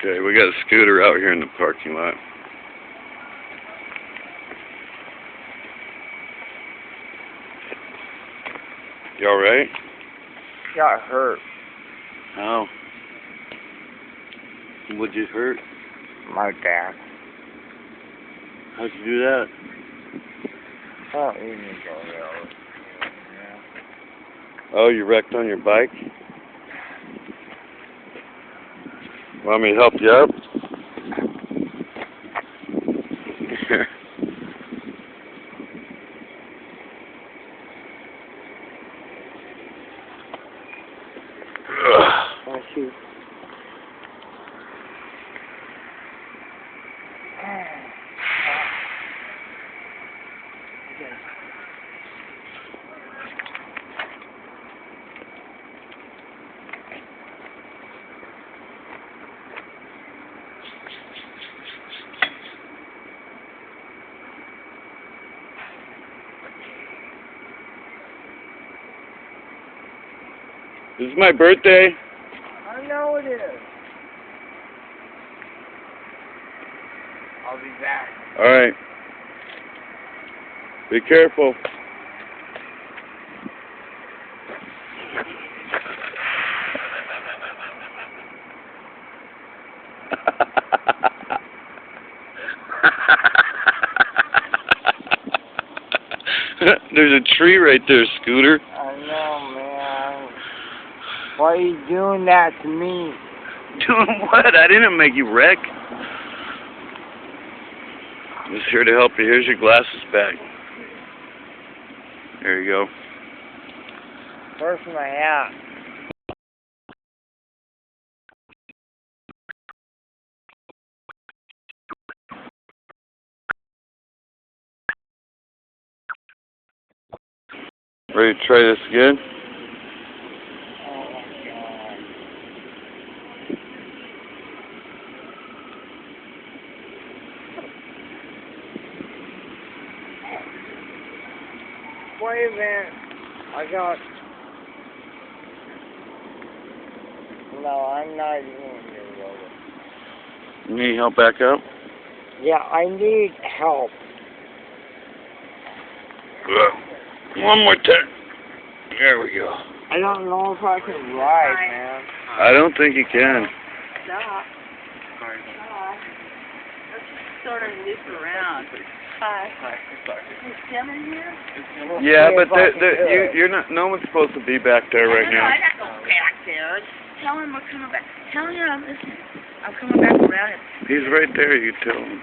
Okay, we got a scooter out here in the parking lot. You alright? Got hurt. How? What'd you hurt? My dad. How'd you do that? Oh, you need to go there. Oh, you wrecked on your bike? Want me to help you up? Here. Thank you. This is my birthday. I know it is. I'll be back. Alright. Be careful. There's a tree right there, Scooter. I know, man. Why are you doing that to me? Doing what? I didn't make you wreck. Just here to help you. Here's your glasses back. There you go. Where's my hat? Ready to try this again? Oh my God. Wait a minute. No, I'm not doing it, Robert. You need help back up? Yeah, I need help. One more time. There we go. I don't know if I can ride, man. I don't think you can. Stop. Stop. Let's just sort of loop around. Hi. Is Tim in here? Yeah, but you're not. No one's supposed to be back there right No, now. I got to go back there. Just tell him we're coming back. Tell him listen. I'm coming back around. He's right there. You tell him.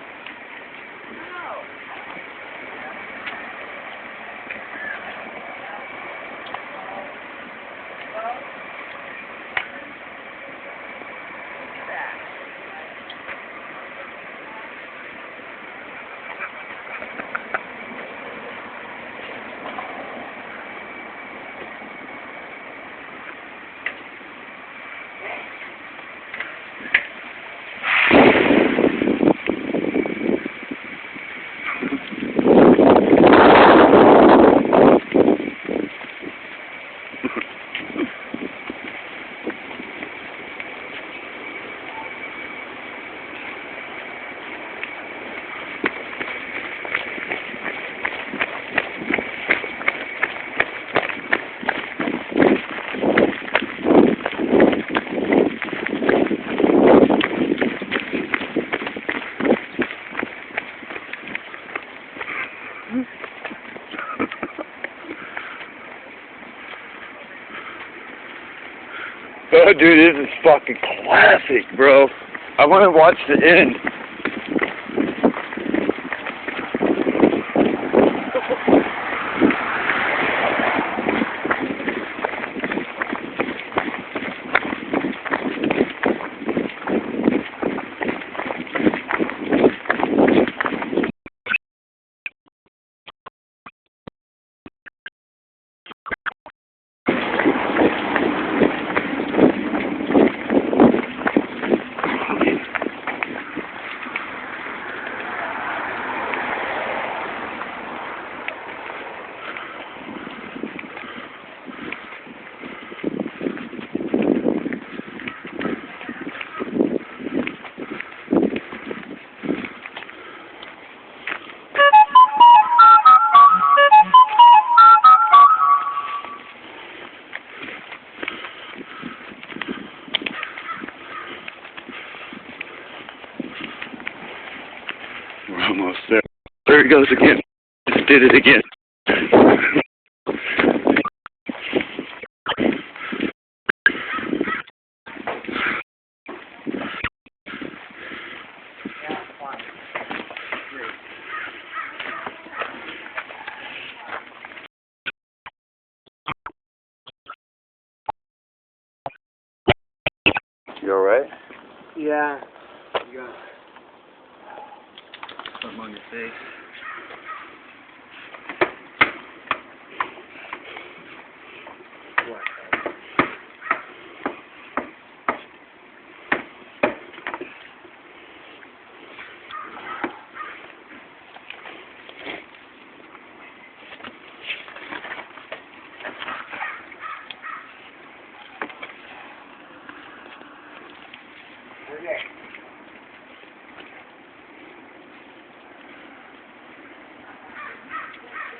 Oh, dude, this is fucking classic, bro. I want to watch the end. We're almost there. There he goes again. Just did it again. You alright? Yeah. You got something on your face. What?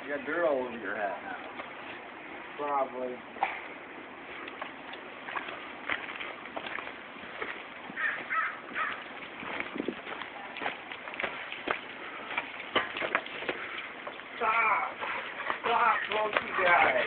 You got dirt all over your hat now. Probably. Stop! Stop, monkey guy!